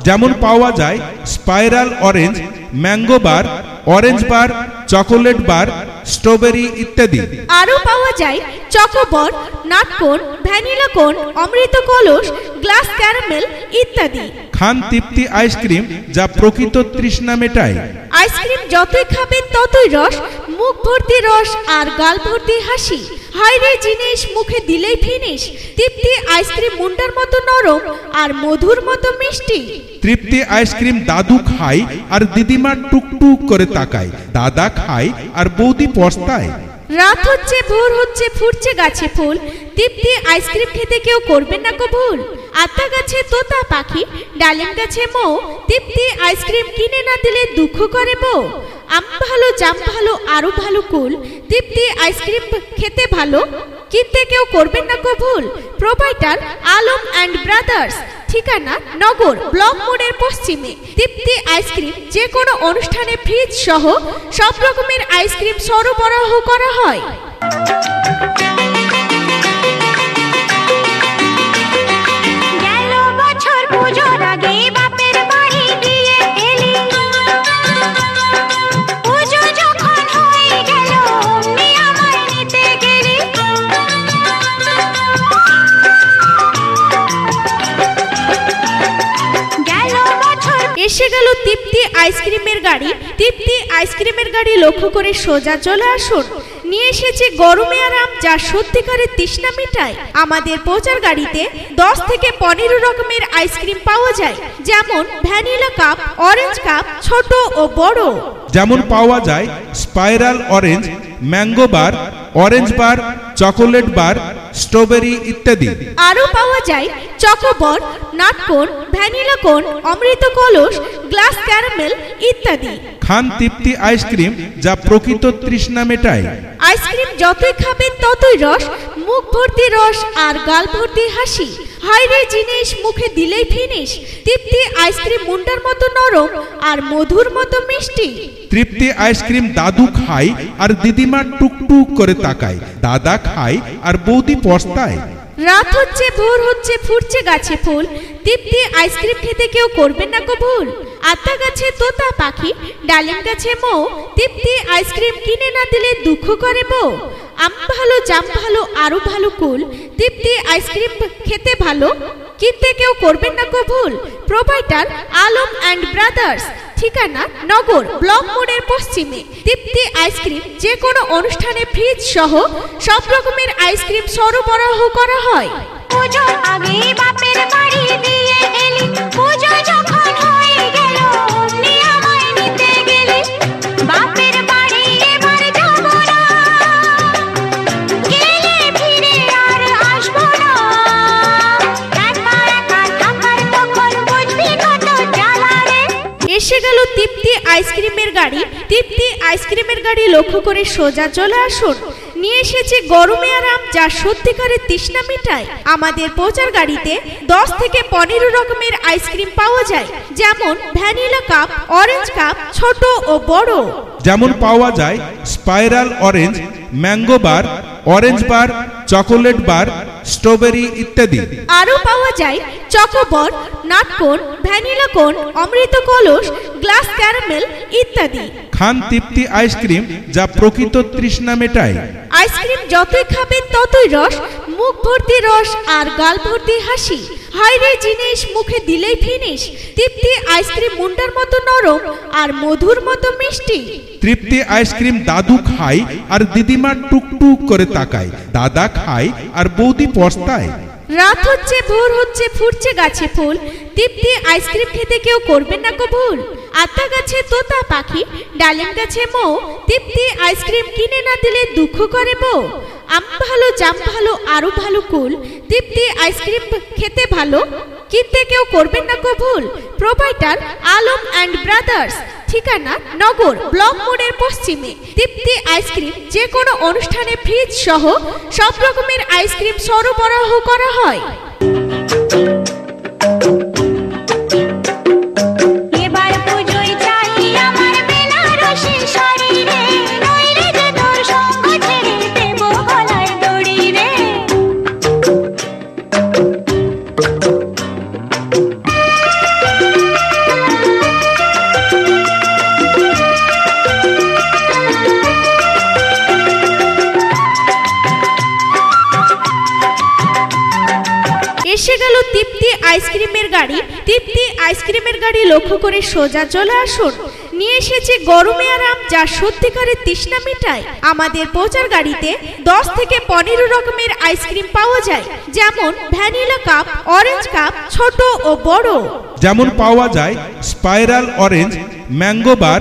যেমন পাওয়া যায় spiral orange, mango bar, orange bar, chocolate bar, strawberry ইত্যাদি। আরও পাওয়া যায় চকোবর, নাটকোন, ভ্যানিলা কোন, অমৃত কলস, গ্লাস ক্যারামেল ইত্যাদি। খান তৃপ্তি আইসক্রিম, যা প্রকৃত তৃষ্ণা মেটায়। আইসক্রিম যতই খাবেন ততই রস, মুখ ভর্তি রস আর গাল ভর্তি হাসি। হায়রে জিনিস মুখে দিলেই ফিনিশ, তৃপ্তি আইসক্রিম মুন্ডার মতো নরম আর মধুর মতো মিষ্টি। তৃপ্তি আইসক্রিম দাদু খায় আর দিদিমা টুকটুক করে তাকায়, দাদা খায় আর বৌদি পস্তায়। রাত হচ্ছে, ভোর হচ্ছে, ফুটছে গাছে ফুল, তৃপ্তি আইসক্রিম খেতে কেউ করবেন না কবুল। আতা গাছে তোতা পাখি, ডালিম গাছে মৌ, তৃপ্তি আইসক্রিম কিনে না দিলে দুঃখ করে বউ। আম ভালো, জাম ভালো, আরো ভালো কুল, তৃপ্তি আইসক্রিম খেতে ভালো, কিনতে কেউ করবেন না কবুল। প্রোভাইডার আলম অ্যান্ড ব্রাদার্স, ঠিকানা নগর ব্লক মোড়ের পশ্চিমে। তৃপ্তি আইসক্রিম যে কোনো অনুষ্ঠানে ফ্রিজ সহ সব রকমের আইসক্রিম সরবরাহ করা হয়। গেল বছর পুজোর আগে বাপের বাড়ি গিয়ে এলি, পুজো যখন হয়ে গেল অমনি আমায় নিতে গেলি। গেল তৃপ্তি আইসক্রিমের গাড়ি। তৃপ্তি আইসক্রিমের গাড়ি লক্ষ্য করে সোজা চলে আসুন। নিয়ে এসেছে গরমে আরাম, যা সত্যিকারের তৃষ্ণা মিটায়। আমাদের পৌঁছার গাড়িতে 10 থেকে 15 রকমের আইসক্রিম পাওয়া যায়, যেমন ভ্যানিলা কাপ, অরেঞ্জ কাপ, ছোট ও বড়। যেমন পাওয়া যায় spiral orange, mango bar, orange bar, chocolate bar, strawberry ইত্যাদি। আরও পাওয়া যায় চকোবর, নাটকোন, ভ্যানিলা কোন, অমৃত কলস, গ্লাস ক্যারামেল ইত্যাদি। খান তৃপ্তি আইসক্রিম, যা প্রকৃত তৃষ্ণা মেটায়। আইসক্রিম যতই খাবেন ততই রস, মুখ ভর্তি রস আর গাল ভর্তি হাসি। হায়রে জিনিস মুখে দিলেই ফিনিশ। তৃপ্তি আইসক্রিম মুন্ডার মতো নরম আর মধুর মতো মিষ্টি। তৃপ্তি আইসক্রিম দাদু খায় আর দিদিমা টুকটুক করে তাকায়। দাদা খায় আর বৌদি পস্তায়। রাত হচ্ছে, ভোর হচ্ছে, ফুটছে গাছে ফুল। তৃপ্তি আইসক্রিম খেতে কেউ করবেন না কবুল। আতা গাছে তোতা পাখি, ডালিম গাছে মৌ। তৃপ্তি আইসক্রিম কিনে না দিলে দুঃখ করে বউ। আম ভালো, জাম ভালো, আরো ভালো কুল। তৃপ্তি আইসক্রিম খেতে ভালো, কিনতে কেউ করবেন না কবুল। প্রোভাইডার আলম অ্যান্ড ব্রাদার্স, ঠিকানা নগর ব্লক মোড়ের পশ্চিমে। তৃপ্তি আইসক্রিম যে কোনো অনুষ্ঠানে ফ্রিজ সহ সব রকমের আইসক্রিম সরবরাহ করা হয়। পুজোর আগে বাপের বাড়ি দিয়ে এলি, পুজো যখন হয়ে গেল অমনি আমায় নিতে গেলি। বাপের বাড়ি এবার যাব না, গেলে ফিরে আর আসবো না। একা একা থাকার তখন বুঝবি কত জ্বালা রে। এসে গেল তৃপ্তি আইসক্রিমের গাড়ি। তৃপ্তি আইসক্রিমের গাড়ি লক্ষ্য করে সোজা চলে আসুন। নিয়ে এসেছে গরমে আরাম, যা সত্যিকারের তৃষ্ণা মিটায়। আমাদের পৌঁছার গাড়িতে 10 থেকে 15 রকমের আইসক্রিম পাওয়া যায়, যেমন ভ্যানিলা কাপ, অরেঞ্জ কাপ, ছোট ও বড়। যেমন পাওয়া যায় spiral orange, mango bar, orange bar, chocolate bar, strawberry ইত্যাদি। আরও পাওয়া যায় চকোবর, নাটকোন, ভ্যানিলা কোন, অমৃত কলস, গ্লাস ক্যারামেল ইত্যাদি। খান তৃপ্তি আইসক্রিম, যা প্রকৃত তৃষ্ণা মেটায়। আইসক্রিম যতই খাবেন ততই রস, মুখ ভর্তি রস আর গাল ভর্তি হাসি। হায়রে জিনিস মুখে দিলেই ফিনিশ। তৃপ্তি আইসক্রিম মুন্ডার মতো নরম আর মধুর মতো মিষ্টি। তৃপ্তি আইসক্রিম দাদু খায় আর দিদিমা টুকটুক করে তাকায়। দাদা খায় আর বৌদি পস্তায়। রাত হচ্ছে, ভোর হচ্ছে, ফুটছে গাছে ফুল। তৃপ্তি আইসক্রিম খেতে কেউ করবেন না কবুল। আতা গাছে তোতা পাখি, ডালিম গাছে মৌ। তৃপ্তি আইসক্রিম কিনে না দিলে দুঃখ করে বউ। আম ভালো, জাম ভালো, আরো ভালো কুল। তৃপ্তি আইসক্রিম খেতে ভালো, কিনতে কেউ করবেন না কবুল। প্রোভাইডার আলম অ্যান্ড ব্রাদার্স, ঠিকানা নগর ব্লক মোড়ের পশ্চিমে। তৃপ্তি আইসক্রিম যে কোনো অনুষ্ঠানে ফ্রিজ সহ সব রকমের আইসক্রিম সরবরাহ করা হয়। এবার পুজোয় চাই আমার বেনারসি শাড়ি রে, নইলে যে তোর সঙ্গ ছেড়ে দেব গলায় দড়ি রে। এসে গেল তৃপ্তি আইসক্রিমের গাড়ি। তৃপ্তি আইসক্রিমের গাড়ি লক্ষ্য করে সোজা চলে আসুন। নিয়ে এসেছে গরমে আরাম, যা সত্যিকারের তৃষ্ণা মিটায়। আমাদের পৌঁছার গাড়িতে 10 থেকে 15 রকমের আইসক্রিম পাওয়া যায়, যেমন ভ্যানিলা কাপ, অরেঞ্জ কাপ, ছোট ও বড়। যেমন পাওয়া যায় spiral orange, mango bar,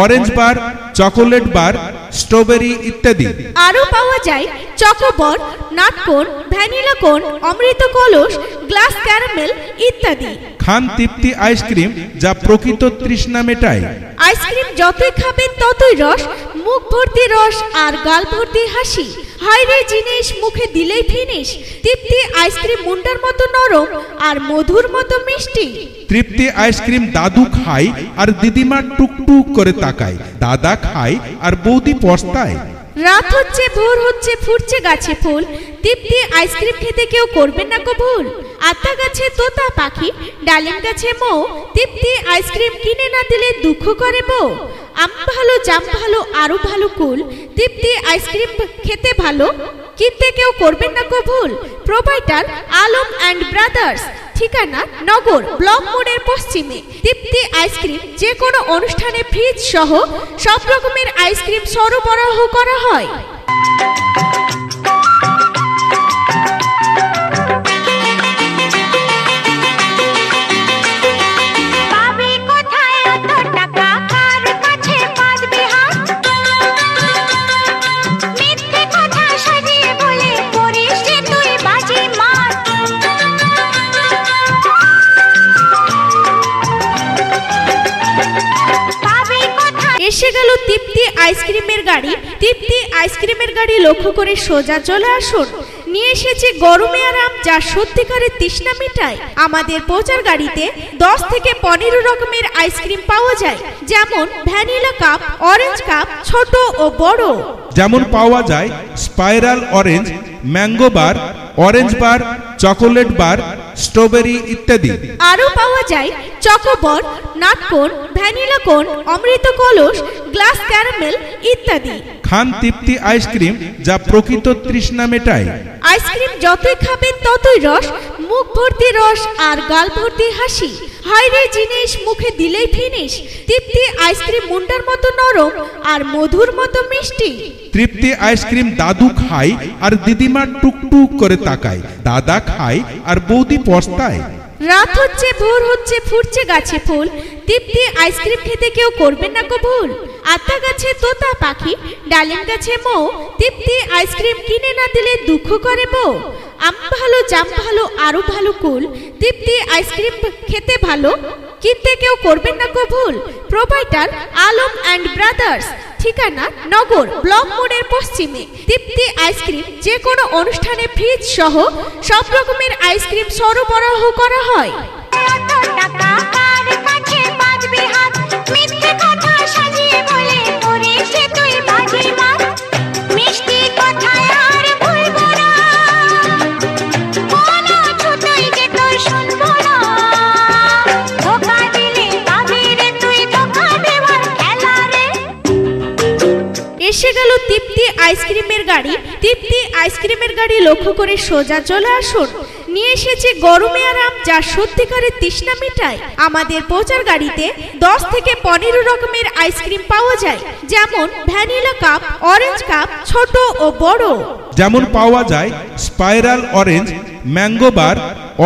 orange bar, chocolate bar, strawberry ইত্যাদি। আরও পাওয়া যায় চকোবর, নাটকোন, ভ্যানিলা কোন, অমৃত কলস, গ্লাস ক্যারামেল ইত্যাদি। খান তৃপ্তি আইসক্রিম, যা প্রকৃত তৃষ্ণা মেটায়। আইসক্রিম যতই খাবেন ততই রস, মুখ ভর্তি রস আর গাল ভর্তি হাসি। হায়রে জিনিস মুখে দিলেই ফিনিশ। তৃপ্তি আইসক্রিম মুন্ডার মতো নরম আর মধুর মতো মিষ্টি। তৃপ্তি আইসক্রিম দাদু খায় আর দিদিমা টুকটুক করে তাকায়। দাদা খায় আর বৌদি পস্তায়। রাত হচ্ছে, ভোর হচ্ছে, ফুটছে গাছে ফুল। তৃপ্তি আইসক্রিম খেতে কেউ করবেন না কবুল। আতা গাছে তোতা পাখি, ডালিম গাছে মৌ, তৃপ্তি আইসক্রিম কিনে না দিলে দুঃখ করে বউ। আম ভালো, জাম ভালো, আরো ভালো কুল, তৃপ্তি আইসক্রিম খেতে ভালো, কিনতে কেউ করবেন না কো ভুল। প্রোভাইডার আলম অ্যান্ড ব্রাদার্স, ঠিকানা নগর ব্লক মোড়ের পশ্চিমে। তৃপ্তি আইসক্রিম যে কোনো অনুষ্ঠানে ফ্রিজ সহ সব রকমের আইসক্রিম সরবরাহ করা হয়। পাবি কোথায় অত টাকা, কার কাছে পাবি হাত? মিথ্যে কথা সাজিয়ে বলে করিস যে তুই বাজিমাত। পাবি কোথায় এসে গেল তৃপ্তি আইসক্রিমের গাড়ি। তৃপ্তি আইসক্রিমের গাড়ি লক্ষ্য করে সোজা চলে আসুন। নিয়ে এসেছে গরমে আরাম, যা সত্যিকারের তৃষ্ণা মিটায়। আমাদের প্রচার গাড়িতে 10 থেকে 15 রকমের আইসক্রিম পাওয়া যায়, যেমন ভ্যানিলা কাপ, অরেঞ্জ কাপ, ছোট ও বড়। যেমন পাওয়া যায় spiral orange, mango bar, orange bar, chocolate bar, strawberry ইত্যাদি। আরও পাওয়া যায় চকোবর, নাটকোন, ভ্যানিলা কোন, অমৃত কলস, গ্লাস ক্যারামেল ইত্যাদি। খান তৃপ্তি আইসক্রিম, যা প্রকৃত তৃষ্ণা মেটায়। আইসক্রিম যতই খাবেন ততই রস, মুখ ভর্তি রস আর গাল ভর্তি হাসি। হায়রে জিনিস, মুখে দিলেই ফিনিশ। তৃপ্তি আইসক্রিম মুন্ডার মতো নরম আর মধুর মতো মিষ্টি। তৃপ্তি আইসক্রিম দাদু খায় আর দিদিমা টুকটুক করে তাকায়। দাদা খায় আর বৌদি পস্তায়। রাত হচ্ছে, ভোর হচ্ছে, ফুটছে গাছে ফুল, তৃপ্তি আইসক্রিম খেতে কেউ করবেন না কো ভুল। আতা গাছে তোতা পাখি, ডালিম গাছে মৌ, তৃপ্তি আইসক্রিম কিনে না দিলে দুঃখ করে বউ। আম ভালো, জাম ভালো, আরো ভালো কুল, তৃপ্তি আইসক্রিম খেতে ভালো, কিনতে কেউ করবেন না কো ভুল। প্রোভাইডার আলম অ্যান্ড ব্রাদার্স, ঠিকানা নগর ব্লক মোড়ের পশ্চিমে। তৃপ্তি আইসক্রিম যে কোনো অনুষ্ঠানে ফ্রিজ সহ সব রকমের আইসক্রিম সরবরাহ করা হয়। অত টাকা, কার কাছে পাবি হাত? মিথ্যে কথা সাজিয়ে বলে করিস যে তুই বাজিমাত। মিষ্টি কথায় আর ভুলবো না, কোনো ছুতোই যে তোর শুনবো না। ধোকা দিলে পাবি রে তুই, ধোকা দেওয়ার খেলা রে। এসে গেল তৃপ্তি আইসক্রিমের গাড়ি। তৃপ্তি আইসক্রিমের গাড়ি লক্ষ্য করে সোজা চলে আসুন। নিয়ে এসেছে গরমে আরাম, যা সত্যিকারের তৃষ্ণা মিটায়। আমাদের প্রচার গাড়িতে 10 থেকে 15 রকমের আইসক্রিম পাওয়া যায়, যেমন ভ্যানিলা কাপ, অরেঞ্জ কাপ, ছোট ও বড়। যেমন পাওয়া যায় spiral orange, mango bar,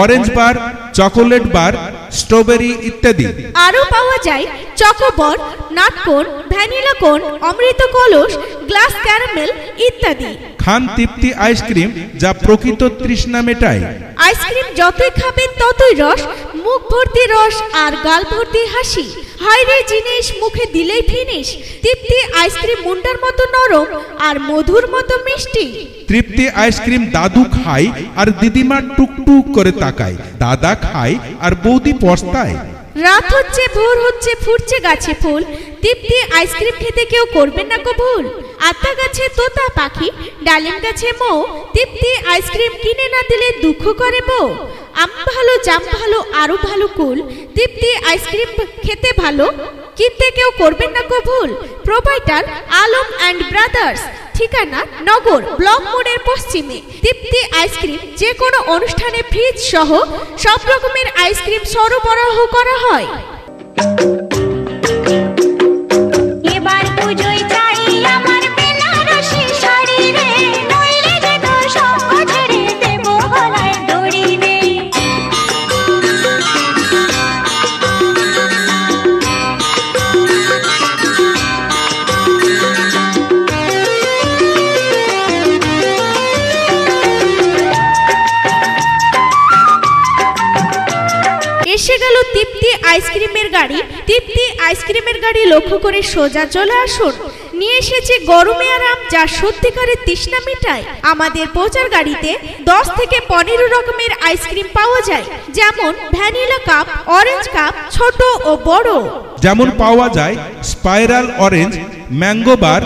orange bar, chocolate bar, strawberry ইত্যাদি। আরও পাওয়া যায় চকোবর, নাটকোন, ভ্যানিলা কোন, অমৃত কলস, গ্লাস ক্যারামেল ইত্যাদি। খান তৃপ্তি আইসক্রিম, যা প্রকৃত তৃষ্ণা মেটায়। আইসক্রিম যতই খাবেন ততই রস, মুখ ভর্তি রস আর গাল ভর্তি হাসি। হায়রে জিনিস, মুখে দিলেই ফিনিশ। তৃপ্তি আইসক্রিম মুন্ডার মতো নরম আর মধুর মতো মিষ্টি। তৃপ্তি আইসক্রিম দাদু খায় আর দিদিমা টুকটুক করে তাকায়। দাদা খায় আর বৌদি পস্তায়। রাত হচ্ছে, ভোর হচ্ছে, ফুটছে গাছে ফুল, তৃপ্তি আইসক্রিম খেতে কেউ করবেন না কো ভুল। আতা গাছে তোতা পাখি, ডালিম গাছে মৌ, তৃপ্তি আইসক্রিম কিনে না দিলে দুঃখ করে বউ। আম ভালো, জাম ভালো, আরো ভালো কুল, তৃপ্তি আইসক্রিম খেতে ভালো, কিনতে কেউ করবেন না কো ভুল। প্রোভাইডার আলম অ্যান্ড ব্রাদার্স, ঠিকানা নগর ব্লক মোড়ের পশ্চিমে। তৃপ্তি আইসক্রিম যে কোনো অনুষ্ঠানে ফ্রিজ সহ সব রকমের আইসক্রিম সরবরাহ করা হয়। এবার পুজোয় চাই আমার বেনারসি শাড়ি রে, নইলে যে তোর সঙ্গ ছেড়ে দেবো গলায় দড়ি রে। এসে গেল তৃপ্তি আইসক্রিমের গাড়ি। তৃপ্তি আইসক্রিমের গাড়ি লক্ষ্য করে সোজা চলে আসুন। নিয়ে এসেছে গরমে আরাম, যা সত্যিকারের তৃষ্ণা মিটায়। আমাদের প্রচার গাড়িতে 10 থেকে 15 রকমের আইসক্রিম পাওয়া যায়, যেমন ভ্যানিলা কাপ, অরেঞ্জ কাপ, ছোট ও বড়। যেমন পাওয়া যায় spiral orange, mango bar,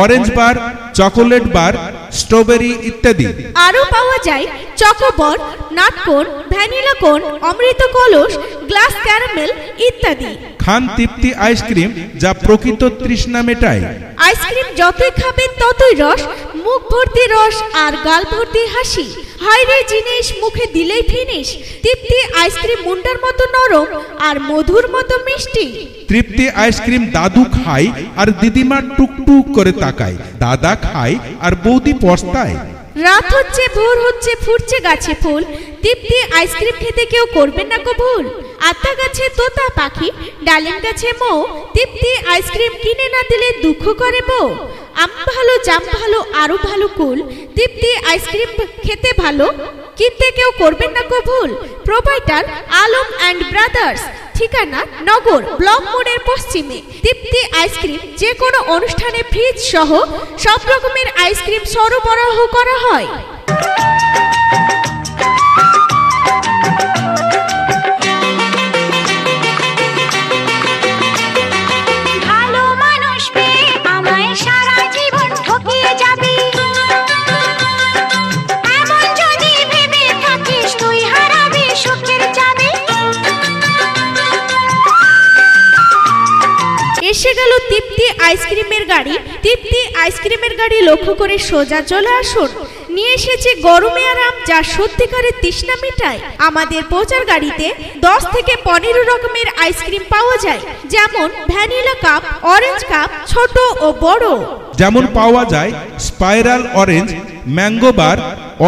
orange bar, chocolate bar, strawberry ইত্যাদি। আরও পাওয়া যায় চকোবর, নাটকোন, ভ্যানিলা কোন, অমৃত কলস, গ্লাস ক্যারামেল ইত্যাদি। খান তৃপ্তি আইসক্রিম, যা প্রকৃত তৃষ্ণা মেটায়। আইসক্রিম যতই খাবেন ততই রস, মুখ ভর্তি রস আর গাল ভর্তি হাসি। হায়রে জিনিস মুখে দিলেই ফিনিশ, তৃপ্তি আইসক্রিম মুন্ডার মতো নরম আর মধুর মতো মিষ্টি। তৃপ্তি আইসক্রিম দাদু খায় আর দিদিমা টুকটুক করে তাকায়, দাদা খায় আর বৌদি পস্তায়। রাত হচ্ছে, ভোর হচ্ছে, ফুটছে গাছে ফুল, তৃপ্তি আইসক্রিম খেতে কেউ করবেন না কবুল। আতা গাছে তোতা পাখি, ডালিম গাছে মৌ, তৃপ্তি আইসক্রিম কিনে না দিলে দুঃখ করে বউ। আম ভালো, জাম ভালো, আরো ভালো কুল, তৃপ্তি আইসক্রিম খেতে ভালো, কিনতে কেউ করবেন না কবুল। প্রোভাইডার আলম অ্যান্ড ব্রাদার্স, ঠিকানা নগর ব্লক মোড়ের পশ্চিমে। তৃপ্তি আইসক্রিম যে কোনো অনুষ্ঠানে ফ্রিজ সহ সব রকমের আইসক্রিম সরবরাহ করা হয়। ভালো মানুষ পেয়ে আমায় সারা জীবন ঠকিয়ে যাবি, এমন যদি ভেবে থাকিস তুই হারাবি সুখের চাবি। এসে গেল তৃপ্তি আইসক্রিমের গাড়ি, তৃপ্তি আইসক্রিমের গাড়ি লক্ষ্য করে সোজা চলে আসুন। নিয়ে এসেছে গরমে আরাম, যা সত্যিকারের তৃষ্ণা মেটায়। আমাদের প্রচার গাড়িতে 10 থেকে 15 রকমের আইসক্রিম পাওয়া যায়, যেমন ভ্যানিলা কাপ, অরেঞ্জ কাপ, ছোট ও বড়। যেমন পাওয়া যায় spiral orange, mango bar,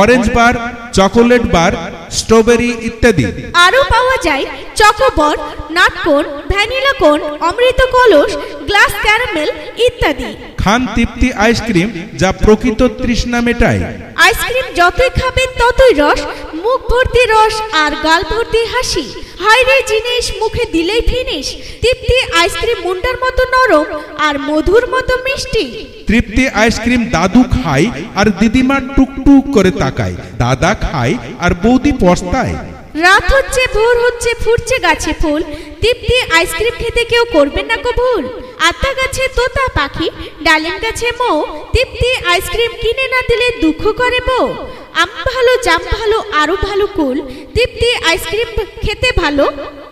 orange bar, chocolate bar, strawberry ইত্যাদি। আরও পাওয়া যায় চকোবর, নাটকোন, ভ্যানিলা কোন, অমৃত কলস, গ্লাস ক্যারামেল ইত্যাদি। খান তৃপ্তি আইসক্রিম, যা প্রকৃত তৃষ্ণা মেটায়। আইসক্রিম যতই খাবেন ততই রস, মুখ ভর্তি রস আর গাল ভর্তি হাসি। হায়রে জিনিস মুখে দিলেই ফিনিশ, তৃপ্তি আইসক্রিম মুন্ডার মতো নরম আর মধুর মতো মিষ্টি। তৃপ্তি আইসক্রিম দাদু খায় আর দিদিমা টুকটুক করে তাকায়, দাদা খায় আর বৌদি পস্তায়। রাত হচ্ছে, ভোর হচ্ছে, ফুটছে গাছে ফুল, তৃপ্তি আইসক্রিম খেতে কেউ করবেন না কবুল। আতা গাছে তোতা পাখি, ডালিম গাছে মৌ, তৃপ্তি আইসক্রিম কিনে না দিলে দুঃখ করে বউ। আম ভালো, জাম ভালো, আরো ভালো কুল, তৃপ্তি আইসক্রিম খেতে ভালো,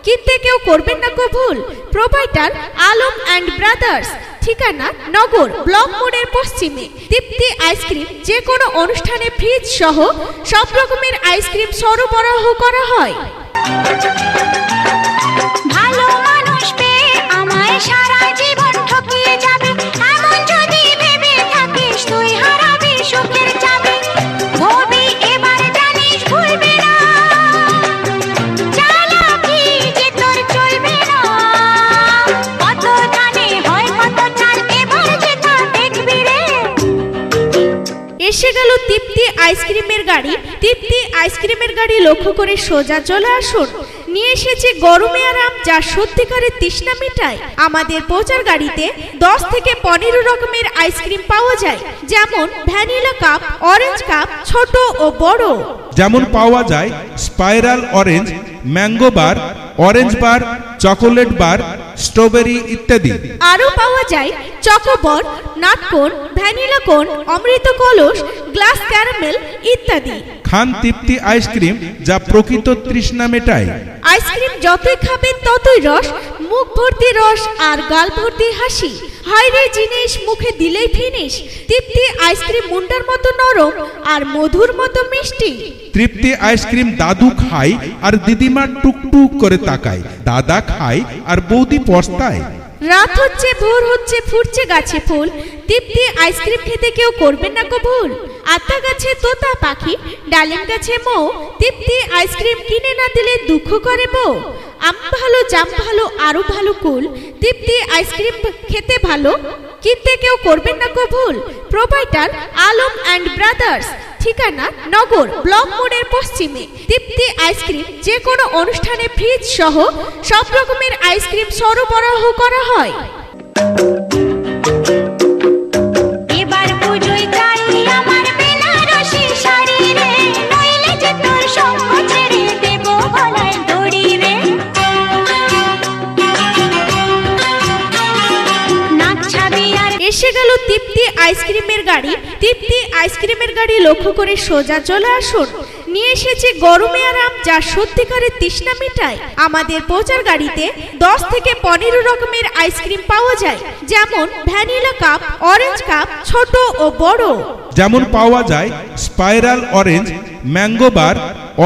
কিনতে কেউ করবেন না কবুল। প্রোভাইডার আলম অ্যান্ড ব্রাদার্স, ঠিকানা নগর ব্লক মোড়ের পশ্চিমে। তৃপ্তি আইসক্রিম যে কোনো অনুষ্ঠানে ফ্রিজ সহ সব রকমের আইসক্রিম সরবরাহ করা হয়। ভালো মানুষ পেয়ে আমায় সারা জীবন ঠকিয়ে যাবে, এমন যদি ভেবে থাকিস তুই হারাবি সুখের চাবি। ভবি এবার জানিস ভুলবি না, চালাকি যে তোর চলবে না। কত ধানে হয় কত চাল, এবার যেটা দেখবি রে। এসে গেল তৃপ্তি আইসক্রিমের গাড়ি, তৃপ্তি আইসক্রিমের গাড়ি লক্ষ্য করে সোজা চলে আসুন। নিয়ে এসেছে গরমে আরাম, যা সত্যিকারের তৃষ্ণা মেটায়। আমাদের প্রচার গাড়িতে 10 থেকে 15 রকমের আইসক্রিম পাওয়া যায়, যেমন ভ্যানিলা কাপ, অরেঞ্জ কাপ, ছোট ও বড়। যেমন পাওয়া যায় spiral orange, mango bar, orange bar, chocolate bar, strawberry ইত্যাদি। আরও পাওয়া যায় চকোবর, নাটকোন, ভ্যানিলা কোন, অমৃত কলস, গ্লাস ক্যারামেল ইত্যাদি। খান তৃপ্তি আইসক্রিম, যা প্রকৃত তৃষ্ণা মেটায়। আইসক্রিম যতই খাবেন ততই রস, মুখ ভর্তি রস আর গাল ভর্তি হাসি। হায়রে জিনিস মুখে দিলেই ফিনিশ, তৃপ্তি আইসক্রিম মুন্ডার মতো নরম আর মধুর মতো মিষ্টি। তৃপ্তি আইসক্রিম দাদু খায় আর দিদিমা টুকটুক করে তাকায়, দাদা খায় আর বৌদি পস্তায়। রাত হচ্ছে, ভোর হচ্ছে, ফুটছে গাছে ফুল, তৃপ্তি আইসক্রিম খেতে কেউ করবেন না কবুল। আতা গাছে তোতা পাখি, ডালিম গাছে মৌ, তৃপ্তি আইসক্রিম কিনে না দিলে দুঃখ করে বউ। আম ভালো, জাম ভালো, আরো ভালো কুল, তৃপ্তি আইসক্রিম খেতে ভালো, কিনতে কেউ করবেন না কবুল। প্রোভাইডার আলম অ্যান্ড ব্রাদার্স, ঠিকানা নগর ব্লক মোড়ের পশ্চিমে। তৃপ্তি আইসক্রিম যে কোনো অনুষ্ঠানে ফ্রিজ সহ সব রকমের আইসক্রিম সরবরাহ করা হয়। এবার পুজোয় চাই আমার বেনারসি শাড়ি রে, নইলে যে তোর সঙ্গ ছেড়ে দেবো গলায় দড়ি রে। নাচ ছাবি আর এসে গেল তৃপ্তি আইসক্রিমের গাড়ি, তৃপ্তি আইসক্রিমের গাড়ি লক্ষ্য করে সোজা চলে আসুন। নিয়ে এসেছে গরমে আরাম যা সত্যিকারের তৃষ্ণা মেটায়। আমাদের প্রচার গাড়িতে 10 থেকে 15 রকমের আইসক্রিম পাওয়া যায়, যেমন ভ্যানিলা কাপ, অরেঞ্জ কাপ, ছোট ও বড়। যেমন পাওয়া যায় spiral orange, mango bar,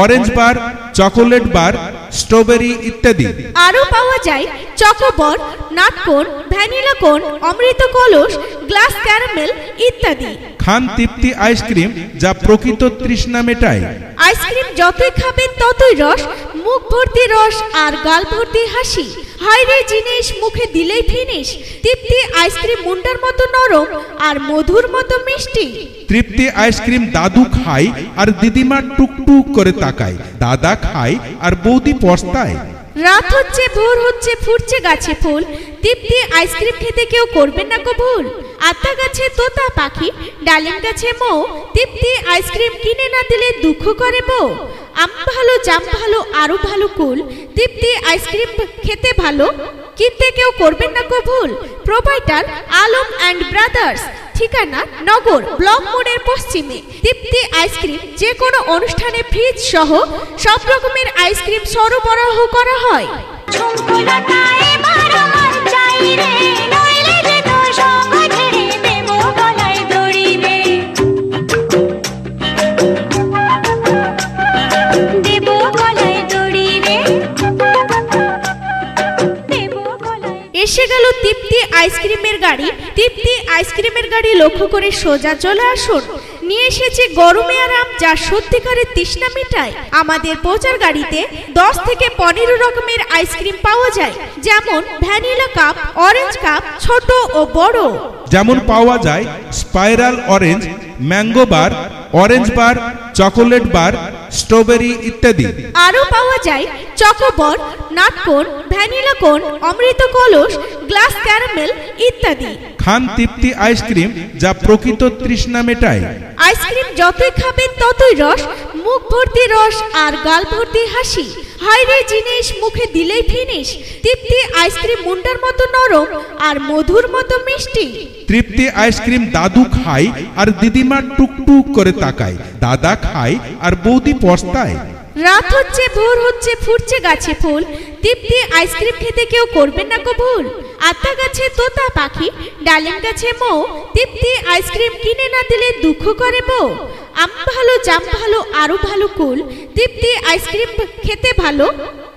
orange bar, chocolate bar, strawberry ইত্যাদি। আরও পাওয়া যায় চকোবর, নাটকোন, ভ্যানিলা কোন, অমৃত কলস, গ্লাস ক্যারামেল ইত্যাদি। খান তৃপ্তি আইসক্রিম যা প্রকৃত তৃষ্ণা মেটায়। আইসক্রিম যতই খাবেন ততই রস, মুখ ভর্তি রস আর গাল ভর্তি হাসি। হায়রে জিনিস মুখে দিলেই ফিনিশ। তৃপ্তি আইসক্রিম মুন্ডার মতো নরম আর মধুর মতো মিষ্টি। তৃপ্তি আইসক্রিম দাদু খায় আর দিদিমা টুকটুক করে তাকায়। দাদা খায় আর বৌদি পস্তায়। রাত হচ্ছে, ভোর হচ্ছে, ফুটছে গাছে ফুল। তৃপ্তি আইসক্রিম খেতে কেউ করবেন না কবুল। আতা গাছে তোতা পাখি, ডালিম গাছে মৌ। তৃপ্তি আইসক্রিম কিনে না দিলে দুঃখ করে বউ। আম ভালো, জাম ভালো, আরো ভালো কুল। তৃপ্তি আইসক্রিম খেতে ভালো, কিনতে কেউ করবেন না কবুল। প্রোভাইডার আলম অ্যান্ড ব্রাদার্স, ঠিকানা নগর ব্লক মোড়ের পশ্চিমে। তৃপ্তি আইসক্রিম যে কোনো অনুষ্ঠানে ফ্রিজ সহ সব রকমের আইসক্রিম সরবরাহ করা হয়। ঝুমকোলতা এবার আমার চাই রে, নইলে যে তোর সব ছেড়ে দেবো গলায় দড়ি রে। দেবো গলায় দড়ি রে, দেবো গলায়। এসে গেল তৃপ্তি আইসক্রিমের গাড়ি। তৃপ্তি আইসক্রিমের গাড়ি লক্ষ্য করে সোজা চলে আসুন। নিয়ে এসেছে গরমে আরাম যা সত্যিকারের তৃষ্ণা মেটায়। আমাদের প্রচার গাড়িতে 10 থেকে 15 রকমের আইসক্রিম পাওয়া যায়, যেমন ভ্যানিলা কাপ, অরেঞ্জ কাপ, ছোট ও বড়। যেমন পাওয়া যায় spiral orange, mango bar, orange bar, chocolate bar, strawberry ইত্যাদি। আরও পাওয়া যায় চকোবর, নাটকোন, ভ্যানিলা কোন, অমৃত কলস, গ্লাস ক্যারামেল ইত্যাদি। খান তৃপ্তি আইসক্রিম যা প্রকৃত তৃষ্ণা মেটায়। আইসক্রিম যতই খাবেন ততই রস, মুখ ভর্তি রস আর গাল ভর্তি হাসি। হায়রে জিনিস মুখে দিলেই ফিনিশ। তৃপ্তি আইসক্রিম মুন্ডার মতো নরম আর মধুর মতো মিষ্টি। তৃপ্তি আইসক্রিম দাদু খায় আর দিদিমা টুকটুক করে তাকায়। দাদা খায় আর বৌদি পস্তায়। রাত হচ্ছে, ভোর হচ্ছে, ফুটছে গাছে ফুল। তৃপ্তি আইসক্রিম খেতে কেউ করবেন না কবুল। আতা গাছে তোতা পাখি, ডালিম গাছে মৌ। তৃপ্তি আইসক্রিম কিনে না দিলে দুঃখ করে বউ। আম ভালো, জাম ভালো, আরো ভালো কুল। তৃপ্তি আইসক্রিম খেতে ভালো,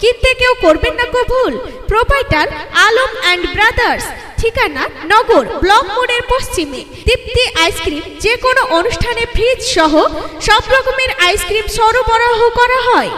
কিনতে কেউ করবেন না কবুল। প্রোভাইডার আলম অ্যান্ড ব্রাদার্স, ঠিকানা নগর ব্লক মোড়ের পশ্চিমে। তৃপ্তি আইসক্রিম যে কোনো অনুষ্ঠানে ফ্রিজ সহ সব রকমের আইসক্রিম সরবরাহ করা হয়।